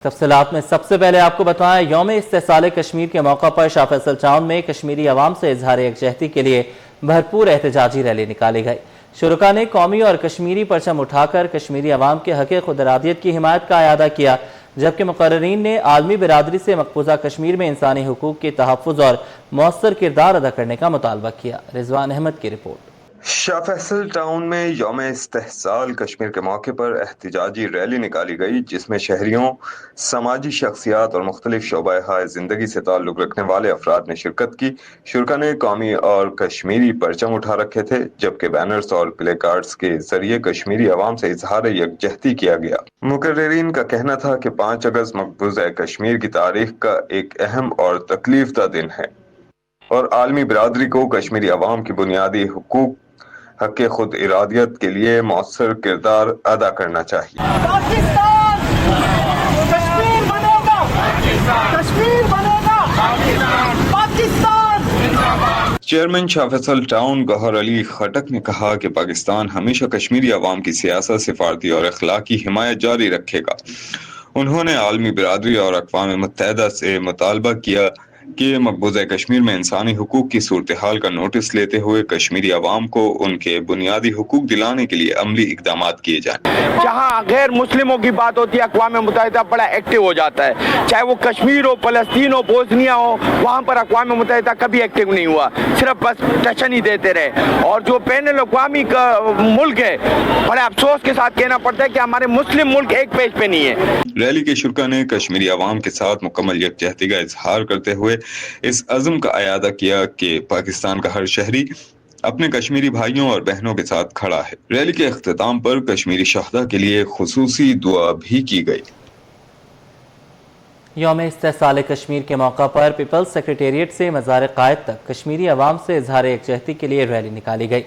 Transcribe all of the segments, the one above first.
तफसीलात में सबसे पहले आपको बताएं, यौम इस्तेसाल कश्मीर के मौका पर शाह फैसल टाउन में कश्मीरी अवाम से इजहार यकजहती के लिए भरपूर एहतजाजी रैली निकाली गई। शुरका ने कौमी और कश्मीरी परचम उठाकर कश्मीरी अवाम के हक खुद इरादियत की हिमायत का अयादा किया, जबकि मुकर्ररीन ने आलमी बिरादरी से मकबूजा कश्मीर में इंसानी हुकूक के तहफ़्फ़ुज़ और मौसर किरदार अदा करने का मुतालबा किया। रिजवान अहमद की रिपोर्ट। शाह फैसल टाउन में यौम इस्तेहसाल कश्मीर के मौके पर एहतजाजी रैली निकाली गई, जिसमें शहरियों, समाजी शख्सियात और मुख्तलिफ शोबा-ए जिंदगी से ताल्लुक़ रखने वाले अफराद ने शिरकत की। शुरका ने कौमी और कश्मीरी परचम उठा रखे थे, जबकि बैनर्स और प्ले कार्ड्स के जरिए कश्मीरी अवाम से इजहार यकजहती किया गया। मुकर्ररीन का कहना था कि 5 अगस्त मकबूजा कश्मीर की तारीख का एक अहम और तकलीफदा दिन है और आलमी बिरादरी को कश्मीरी अवाम की बुनियादी हुकूक हक खुद इरादियत के लिए मौसर किरदार अदा करना चाहिए। पाकिस्तान कश्मीर बनेगा, कश्मीर बनेगा, पाकिस्तान। चेयरमैन शाह फैसल टाउन गौहर अली खटक ने कहा कि पाकिस्तान हमेशा कश्मीरी अवाम की सियासत, सिफारती और अखलाकी हिमायत जारी रखेगा। उन्होंने आलमी बिरादरी और अक़वाम मुत्तहिदा से मुतालबा किया कि मकबूजा कश्मीर में इंसानी हुकूक की सूरत हाल का नोटिस लेते हुए कश्मीरी अवाम को उनके बुनियादी हुकूक दिलाने के लिए अमली इक़दाम किए जाएं। जहाँ गैर मुस्लिमों की बात होती है, अक़वाम मुत्तहिदा बड़ा एक्टिव हो जाता है, चाहे वो कश्मीर हो, फ़लस्तीन हो, बोस्निया हो, वहाँ पर अक़वाम मुत्तहिदा कभी एक्टिव नहीं हुआ, सिर्फ बस टशन ही देते रहे। और जो बैनुल अक़वामी का मुल्क है, बड़े अफसोस के साथ कहना पड़ता है कि हमारे मुस्लिम मुल्क एक पेज पे नहीं है। रैली के शुरका ने कश्मीरी अवाम के साथ मुकम्मल यकजहती का इजहार करते हुए इस अज़्म का अयादा किया कि पाकिस्तान का हर शहरी अपने कश्मीरी भाइयों और बहनों के साथ खड़ा है। रैली के इख्तिताम पर कश्मीरी शहदा के लिए खुसूसी दुआ भी की गई। यौम इस्तेसाल कश्मीर के मौका पर पीपल्स सेक्रेटेरिएट से मज़ार क़ायद तक कश्मीरी अवाम से इजहार यकजहती के लिए रैली निकाली गई।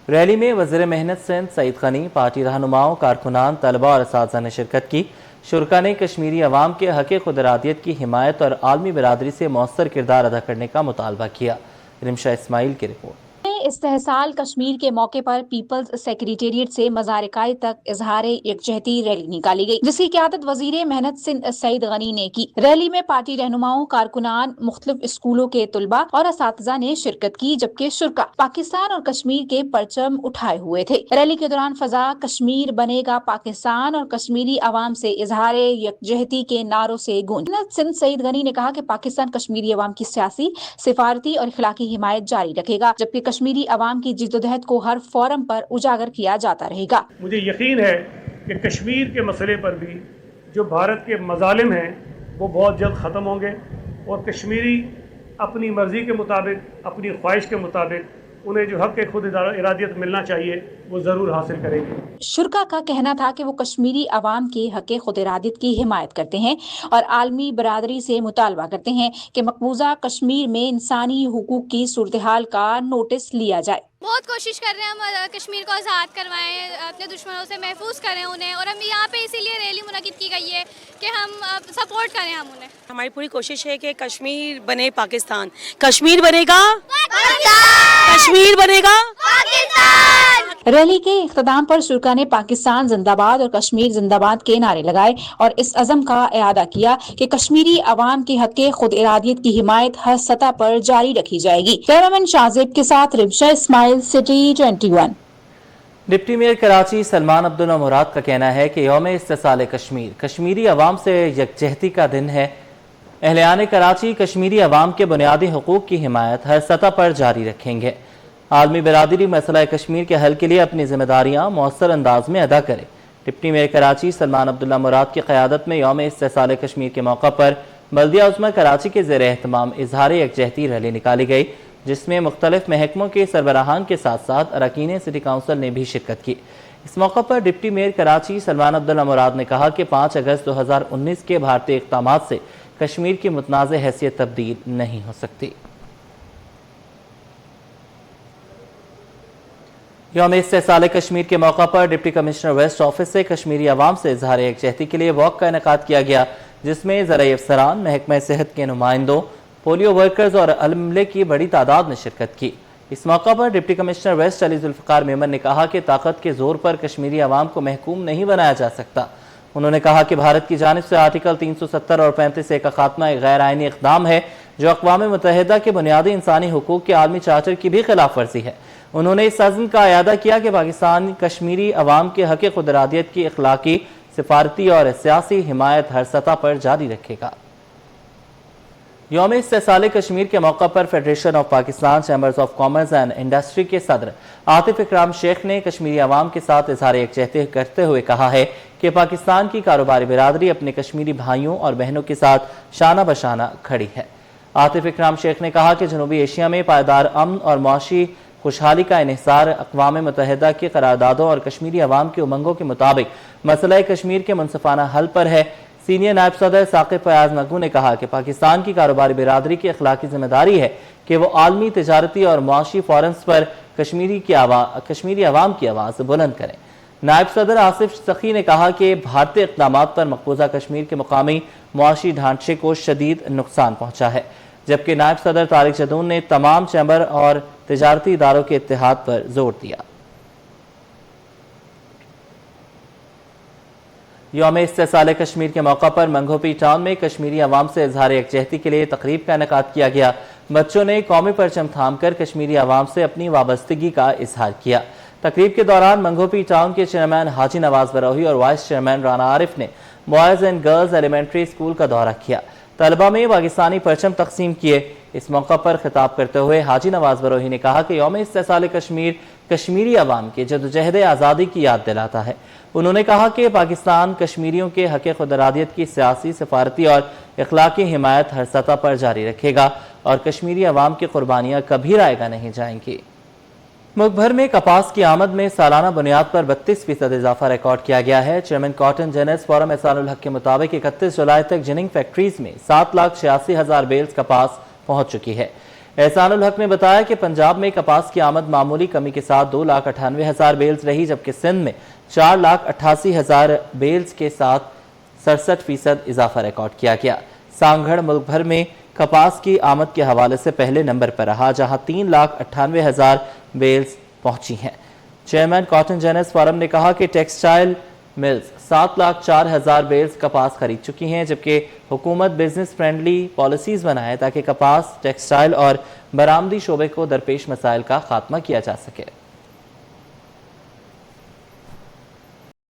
रैली में वज़ीर मेहनत सिंध सईद गनी, पार्टी रहनुमाओं, कारकुनान, तलबा और असातिज़ा ने शिरकत की। शुरका ने कश्मीरी अवाम के हक खुद इरादियत की हिमायत और आलमी बिरादरी से मौसर किरदार अदा करने का मुतालबा किया। रिमशा इस्माइल की रिपोर्ट। इस्तेहसाल कश्मीर के मौके पर पीपल्स सेक्रेटेरिएट से मज़ार क़ायद तक इजहार यकजहती रैली निकाली गई, जिसकी क़यादत वज़ीर मेहनत सिंध सईद गनी ने की। रैली में पार्टी रहनुमाओं, कारकुनान, मुख्तलिफ स्कूलों के तुलबा और असातिज़ा ने शिरकत की, जबकि शुरका पाकिस्तान और कश्मीर के परचम उठाए हुए थे। रैली के दौरान फजा कश्मीर बनेगा पाकिस्तान और कश्मीरी अवाम से इजहार यकजहती के नारों से गूंजी। मेहनत सिंध सईद गनी ने कहा कि पाकिस्तान कश्मीरी अवाम की सियासी, सिफारती और अखलाकी हिमायत जारी रखेगा, जबकि कश्मीरी अवाम की जिद्दोजहद को हर फोरम पर उजागर किया जाता रहेगा। मुझे यकीन है कि कश्मीर के मसले पर भी जो भारत के मजालिम हैं वो बहुत जल्द ख़त्म होंगे और कश्मीरी अपनी मर्ज़ी के मुताबिक, अपनी ख्वाहिश के मुताबिक उन्हें जो हक़ खुद इरादियत मिलना चाहिए वो ज़रूर हासिल करेंगे। शुरका का कहना था कि वो कश्मीरी अवाम के हक़ खुद इरादियत की हिमायत करते हैं और आलमी बरादरी से मुतालबा करते हैं कि मकबूजा कश्मीर में इंसानी हुकूक की सूरत हाल का नोटिस लिया जाए। बहुत कोशिश कर रहे हैं हम कश्मीर को आज़ाद करवाएं, अपने दुश्मनों से महफूज करें उन्हें, और हम यहाँ पे इसीलिए रैली मुनक़िद की गई है कि हम सपोर्ट करें हम उन्हें। हमारी पूरी कोशिश है कि कश्मीर बने पाकिस्तान, कश्मीर बनेगा कश्मीर बनेगा पाकिस्तान। रैली के इख्तिताम पर शुरका ने पाकिस्तान जिंदाबाद और कश्मीर जिंदाबाद के नारे लगाए और इस अज़म का इआदा किया कि कश्मीरी अवाम के हक़ खुद इरादियत की हिमायत हर सतह पर जारी रखी जाएगी। कैमरामैन शाहजेब के साथ Rimsha Ismail, city 21। Deputy mayor Karachi Salman Abdullah Murad का कहना है कि यौम इस्तेसाल कश्मीर कश्मीरी अवाम से यकजहती का दिन है। अहलियान कराची कश्मीरी अवाम के बुनियादी हुकूक की हिमायत हर सतह पर जारी रखेंगे। आलमी बिरादरी मसला कश्मीर के हल के लिए अपनी जिम्मेदारियाँ मौसर अंदाज में अदा करे। डिप्टी मेयर कराची सलमान अब्दुल्ला मुराद की क़यादत में यौम इस्तेसाल कश्मीर के मौका पर बल्दिया उज़्मा कराची के ज़ेर एहतमाम इजहार यकजहती रैली निकाली गई, जिसमें मुख्तलिफ महकमों के सरबराहान के साथ साथ अरकान सिटी काउंसिल ने भी शिरकत की। इस मौका पर डिप्टी मेयर कराची सलमान अब्दुल्ला मुराद ने कहा कि 5 अगस्त 2019 के भारतीय इक़दामात से कश्मीर की मुतनाज़ हैसियत तब्दील नहीं हो सकती। यौम इस्तेसाल कश्मीर के मौका पर डिप्टी कमिश्नर वेस्ट ऑफिस से कश्मीरी अवाम से इजहार यकजहती के लिए वॉक का इनेकाद किया गया, जिसमें ज़राए अफसरान, महकमा सेहत के नुमाइंदों, पोलियो वर्कर्स और अमले की बड़ी तादाद ने शिरकत की। इस मौका पर deputy commissioner west Ali Zulfiqar Memon ने कहा कि ताकत के जोर पर कश्मीरी अवाम को महकूम नहीं बनाया जा सकता, انہوں نے کہا کہ بھارت کی جانب سے آرٹیکل 370 اور 35A کا خاتمہ ایک غیر آئینی اقدام ہے جو اقوام متحدہ کے بنیادی انسانی حقوق کے عالمی چارٹر کی بھی خلاف ورزی ہے۔ انہوں نے اس عزم کا اعادہ کیا کہ پاکستان کشمیری عوام کے حق خود ارادیت کی اخلاقی، سفارتی اور سیاسی حمایت ہر سطح پر جاری رکھے گا۔ یوم استحصال کشمیر کے موقع پر federation of Pakistan chambers of commerce and industry کے صدر عاطف اکرام شیخ نے کشمیری عوام کے ساتھ اظہار یکجہتی کرتے ہوئے کہا ہے کہ پاکستان کی کاروباری برادری اپنے کشمیری بھائیوں اور بہنوں کے ساتھ شانہ بشانہ کھڑی ہے۔ عاطف اکرام شیخ نے کہا کہ جنوبی ایشیا میں پائیدار امن اور معاشی خوشحالی کا انحصار اقوام متحدہ کی قراردادوں اور کشمیری عوام کے امنگوں کے مطابق مسئلہ کشمیر کے منصفانہ حل پر ہے۔ سینئر نائب صدر ثاقب فیاض نگو نے کہا کہ پاکستان کی کاروباری برادری کی اخلاقی ذمہ داری ہے کہ وہ عالمی تجارتی اور معاشی فورمز پر کشمیری عوام کی آواز بلند کریں۔ نائب صدر آصف سخی نے کہا کہ بھارتی اقدامات پر مقبوضہ کشمیر کے مقامی معاشی ڈھانچے کو شدید نقصان پہنچا ہے، جبکہ نائب صدر طارق جدون نے تمام چیمبر اور تجارتی اداروں کے اتحاد پر زور دیا۔ یوم استحصال کشمیر کے موقع پر منگھوپی ٹاؤن میں کشمیری عوام سے اظہار یکجہتی کے لیے تقریب کا انعقاد کیا گیا۔ بچوں نے قومی پرچم تھام کر کشمیری عوام سے اپنی وابستگی کا اظہار کیا۔ تقریب کے دوران منگھوپی ٹاؤن کے چیئرمین حاجی نواز بروہی اور وائس چیئرمین رانا عارف نے boys and girls elementary school کا دورہ کیا۔ طلبہ میں پاکستانی پرچم تقسیم کیے۔ اس موقع پر خطاب کرتے ہوئے حاجی نواز بروہی نے کہا کہ یوم استحصال کشمیر کشمیری عوام کی جدوجہد آزادی کی یاد دلاتا ہے۔ انہوں نے کہا کہ پاکستان کشمیریوں کے حق خود ارادیت کی سیاسی، سفارتی اور اخلاقی حمایت ہر سطح پر جاری رکھے گا اور کشمیری عوام کی قربانیاں کبھی رائگاں نہیں جائیں گی۔ ملک بھر میں کپاس کی آمد میں سالانہ بنیاد پر 32% اضافہ ریکارڈ کیا گیا ہے۔ چیئرمین کاٹن جنرلز فورم احسان الحق کے مطابق 31 جولائی تک جننگ فیکٹریز میں 7,86,000 بیلز کپاس پہنچ چکی ہے۔ احسان الحق نے بتایا کہ پنجاب میں کپاس کی آمد معمولی کمی کے ساتھ 2,98,000 بیلز رہی، جبکہ سندھ میں 4,88,000 بیلز کے ساتھ 67% اضافہ ریکارڈ کیا گیا۔ سانگھڑ ملک بھر میں کپاس کی آمد کے حوالے سے پہلے نمبر پر رہا، جہاں 3,98,000 بیلز پہنچی ہیں۔ چیئرمین کاٹن جنرلز فورم نے کہا کہ ٹیکسٹائل ملز 7,04,000 بیلز کپاس خرید چکی ہیں، جبکہ حکومت بزنس فرینڈلی پالیسیز بنائے تاکہ کپاس، ٹیکسٹائل اور برآمدی شعبے کو درپیش مسائل کا خاتمہ کیا جا سکے۔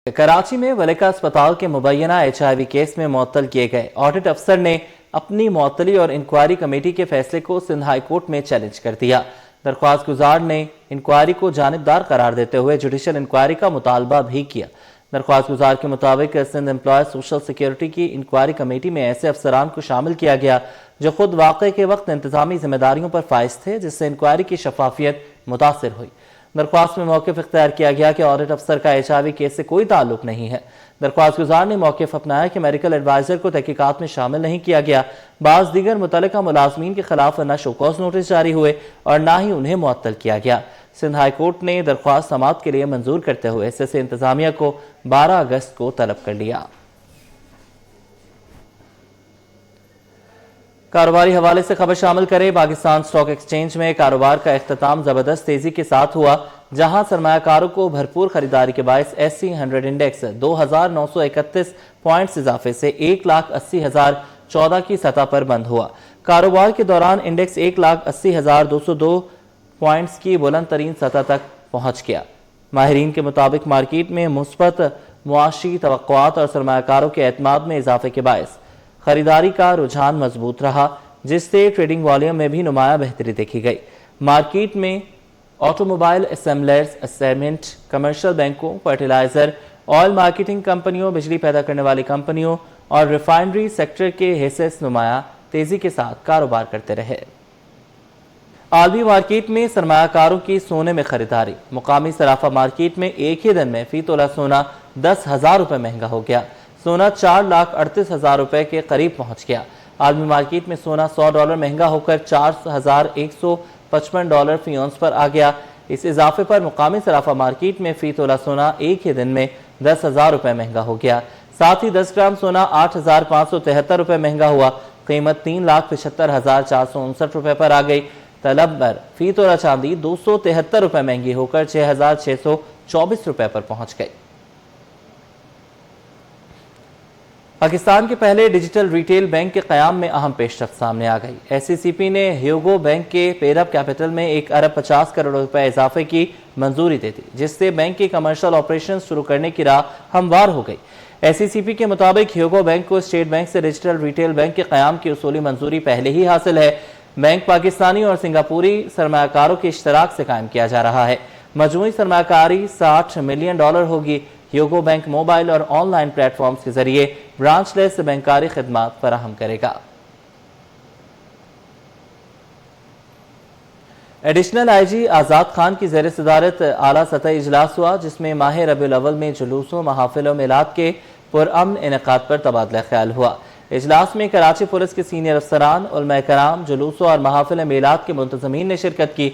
کراچی میں ولیکا اسپتال کے مبینہ HIV کیس میں معطل کیے گئے آڈٹ افسر نے اپنی معطلی اور انکوائری کمیٹی کے فیصلے کو سندھ ہائی کورٹ میں چیلنج کر دیا۔ درخواست گزار نے انکوائری کو جانبدار قرار دیتے ہوئے جوڈیشل انکوائری کا مطالبہ بھی کیا۔ درخواست گزار کے مطابق سندھ امپلائز سوشل سیکیورٹی کی انکوائری کمیٹی میں ایسے افسران کو شامل کیا گیا جو خود واقعے کے وقت انتظامی ذمہ داریوں پر فائز تھے، جس سے انکوائری کی شفافیت متاثر ہوئی۔ درخواست میں موقف اختیار کیا گیا کہ آڈٹ افسر کا HIV کیس سے کوئی تعلق نہیں ہے۔ درخواست گزار نے موقف اپنایا کہ میڈیکل ایڈوائزر کو تحقیقات میں شامل نہیں کیا گیا۔ بعض دیگر متعلقہ ملازمین کے خلاف نہ شوکاز نوٹس جاری ہوئے اور نہ ہی انہیں معطل کیا گیا۔ سندھ ہائی کورٹ نے درخواست سماعت کے لیے منظور کرتے ہوئے SSA انتظامیہ کو 12 اگست کو طلب کر لیا۔ کاروباری حوالے سے خبر شامل کرے، پاکستان سٹاک ایکسچینج میں کاروبار کا اختتام زبردست تیزی کے ساتھ ہوا، جہاں سرمایہ کاروں کو بھرپور خریداری کے باعث SC 100 انڈیکس 2,931 پوائنٹس اضافے سے 1,80,014 کی سطح پر بند ہوا۔ کاروبار کے دوران انڈیکس 1,80,202 پوائنٹس کی بلند ترین سطح تک پہنچ گیا۔ ماہرین کے مطابق مارکیٹ میں مثبت معاشی توقعات اور سرمایہ کاروں کے اعتماد میں اضافے کے باعث خریداری کا رجحان مضبوط رہا، جس سے ٹریڈنگ والیوم میں بھی نمایاں بہتری دیکھی گئی۔ مارکیٹ میں auto mobile assemblers, cement, commercial بینکوں، فرٹیلائزر، آئل مارکیٹنگ کمپنیوں، بجلی پیدا کرنے والی کمپنیوں اور ریفائنری سیکٹر کے حصص نمایاں تیزی کے ساتھ کاروبار کرتے رہے۔ عالمی مارکیٹ میں سرمایہ کاروں کی سونے میں خریداری۔ مقامی صرافہ مارکیٹ میں ایک ہی دن میں فی تولہ سونا 10,000 روپے مہنگا ہو گیا۔ سونا 4,38,000 روپے کے قریب پہنچ گیا۔ عالمی مارکیٹ میں سونا $100 مہنگا ہو کر $4,155 فی اونس پر آ گیا۔ اس اضافے پر مقامی صرافہ مارکیٹ میں فی تولہ سونا ایک ہی دن میں 10,000 روپے مہنگا ہو گیا۔ ساتھ ہی 10 گرام سونا 8,573 روپے مہنگا ہوا۔ قیمت 3,75,459 روپے پر آ گئی۔ طلب پر فی تولہ چاندی 273 روپے مہنگی ہو کر 6,624 روپے پر پہنچ گئی۔ पाकिस्तान के पहले डिजिटल रिटेल बैंक के क़याम में अहम पेशरफ्त सामने आ गई। SCCP ने ह्यूगो बैंक के पेड-अप कैपिटल में 1 अरब 50 करोड़ रुपए इजाफे की मंजूरी दे दी, जिससे बैंक की कमर्शियल ऑपरेशन शुरू करने की राह हमवार हो गई। SCCP के मुताबिक ह्यूगो बैंक को स्टेट बैंक से डिजिटल रिटेल बैंक के क़याम की उसूली मंजूरी पहले ही हासिल है। बैंक पाकिस्तानी और सिंगापुरी सरमायाकारों के इश्तराक से कायम किया जा रहा है। मजमूई सरमायाकारी $60 मिलियन होगी। ह्यूगो बैंक मोबाइल और ऑनलाइन प्लेटफॉर्म्स के जरिए ब्रांचलेस बैंकारी खिदमात फराहम करेगा। एडिशनल IG आज़ाद खान की ज़ेर सदारत आला सतह इजलास हुआ, जिसमें माह रबीउल अव्वल में जुलूसों, महाफिल और मिलाद के पुरअमन इनेकाद पर तबादला ख्याल हुआ। इजलास में कराची पुलिस के सीनियर अफसरान, उलमा कराम, जुलूसों और महाफिल मिलाद के मुंतज़मीन ने शिरकत की।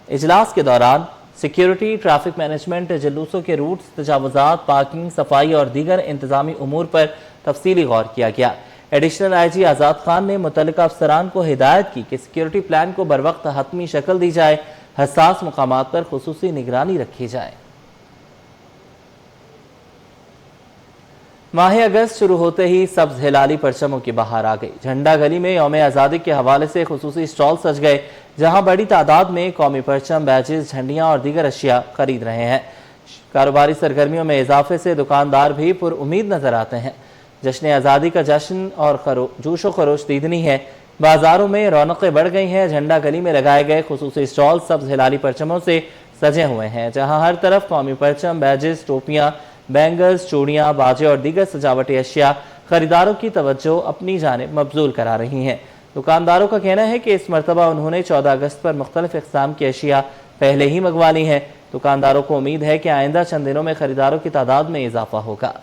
इजलास के दौरान सिक्योरिटी, ट्रैफिक मैनेजमेंट, जुलूसों के रूट्स, तजावुज़ात, पार्किंग, सफाई और दीगर इंतजामी उमूर पर तफसीली गौर किया गया। एडिशनल IG आज़ाद खान ने मुतल्लिका अफसरान को हिदायत की कि सिक्योरिटी प्लान को बरवक्त हतमी शक्ल दी जाए, हसास मकामात पर खुसूसी निगरानी रखी जाए। माह अगस्त शुरू होते ही सब्ज हिलाली परचमों की बहार आ गई। झंडा गली में यौम आज़ादी के हवाले से खुसूसी स्टॉल सज गए, जहां बड़ी तादाद में कौमी परचम, बैजेस, झंडियां और दीगर अशिया खरीद रहे हैं। कारोबारी सरगर्मियों में इजाफे से दुकानदार भी पुरउम्मीद नजर आते हैं। जश्न आज़ादी का जश्न और जोश व खरोश दीदनी है। बाजारों में रौनकें बढ़ गई हैं। झंडा गली में लगाए गए खुसूसी स्टॉल सब्ज हिलाली परचमों से सजे हुए हैं, जहां हर तरफ कौमी परचम, बैजेस, टोपियां, बैंगल्स, चूड़ियां, बाजे और दीगर सजावटी अशिया खरीदारों की तवज्जो अपनी जानिब मबजूल करा रही हैं। दुकानदारों का कहना है कि इस मरतबा उन्होंने 14 अगस्त पर मुख्तलिफ इक़साम की अशिया पहले ही मंगवा ली हैं। दुकानदारों को उम्मीद है कि आइंदा चंद दिनों में खरीदारों की तादाद में इजाफा होगा।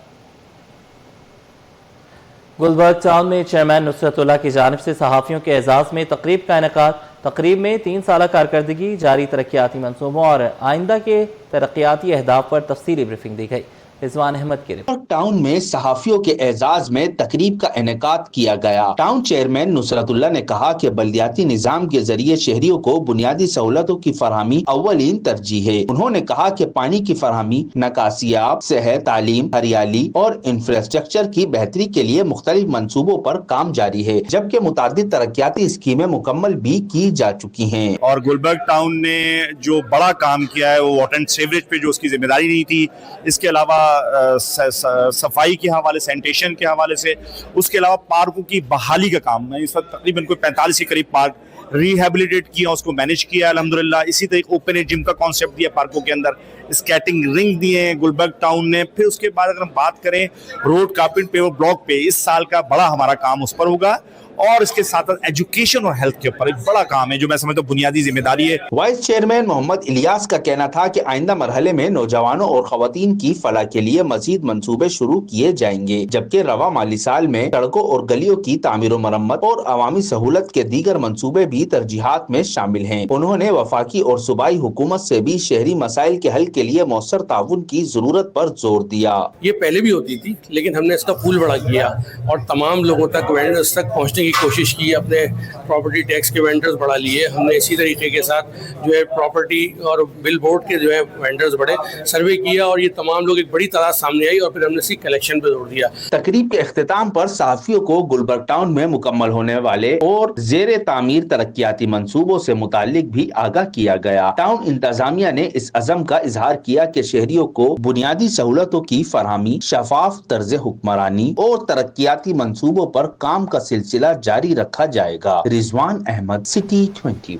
गुलबर्ग टाउन में चेयरमैन नुसरतुल्लाह की जानिब से सहाफ़ियों के एजाज़ में तकरीब का इनेकाद। तकरीब में 3 साला कारकर्दगी, जारी तरक्याती मंसूबों और आइंदा के तरक्याती अहदाफ पर तफसीली ब्रीफिंग दी गई। रिजवान अहमद की रिपोर्ट। टाउन में सहाफियों के एजाज में तकरीब का इनेकाद किया गया। टाउन चेयरमैन नुसरतुल्लाह ने कहा कि बल्दियाती निजाम के जरिए शहरियों को बुनियादी सहूलतों की फरहमी अव्वलीन तरजीह है। उन्होंने कहा कि पानी की फरहमी, नकासियाब, सेहत, तालीम, हरियाली और इंफ्रास्ट्रक्चर की बेहतरी के लिए मुख्तलिफ मंसूबों पर काम जारी है, जबकि मुतादिद तरक्याती स्कीमें मुकम्मल भी की जा चुकी हैं। और गुलबर्ग टाउन ने जो बड़ा काम किया है वो वाटर एंड सीवरेज पे जो उसकी जिम्मेदारी नहीं थी, इसके अलावा सफाई के हवाले, सैनिटेशन के हवाले से, उसके अलावा पार्कों की बहाली का काम है। इस वक्त तकरीबन कोई 45 के करीब पार्क रिहेबिलिटेट किया, उसको मैनेज किया अल्हम्दुलिल्लाह। इसी तरह ओपन एयर जिम का कॉन्सेप्ट दिया पार्कों के अंदर, स्केटिंग रिंग दिए हैं गुलबर्ग टाउन ने। फिर उसके बाद अगर हम बात करें रोड कार्पेट पे, वो ब्लॉक पे, इस साल का बड़ा हमारा काम उस पर होगा। और इसके साथ साथ एजुकेशन और हेल्थ के ऊपर एक बड़ा काम है जो मैं समझता हूँ बुनियादी जिम्मेदारी है। वाइस चेयरमैन मोहम्मद इलियास का कहना था कि आइंदा मरहले में नौजवानों और खवातीन की फलाह के लिए मजीद मंसूबे शुरू किए जाएंगे, जबकि रवा माली साल में सड़कों और गलियों की तामीर और मरम्मत और अवामी सहूलत के दीगर मंसूबे भी तरजीहात में शामिल हैं। उन्होंने वफाकी और सूबाई हुकूमत से भी शहरी मसाइल के हल के लिए मौसर ताउन की जरूरत पर जोर दिया। ये पहले भी होती थी, लेकिन हमने इसका पूल बड़ा किया और तमाम लोगों तक, वेंडर्स तक पहुँचने की कोशिश की। अपने प्रॉपर्टी टैक्स के वेंडर्स बढ़ा लिए हमने। इसी तरीके के साथ जो है प्रॉपर्टी और बिल बोर्ड के जो है वेंडर्स बड़े, सर्वे किया और ये तमाम लोग एक बड़ी तादाद सामने आई और फिर हमने इसकी कलेक्शन पे जोर दिया। तकरीब के इख्तिताम पर सहाफियों को गुलबर्ग टाउन में मुकम्मल होने वाले और जेर तामीर तरक्याती मंसूबों से मुतालिक भी आगाह किया गया। टाउन इंतजामिया ने इस अज़म का इजहार किया कि शहरियों को बुनियादी सहूलतों की फरहमी, शफाफ तर्ज हुक्मरानी और तरक्याती मंसूबों पर काम का सिलसिला जारी रखा जाएगा। रिजवान अहमद, सिटी 24।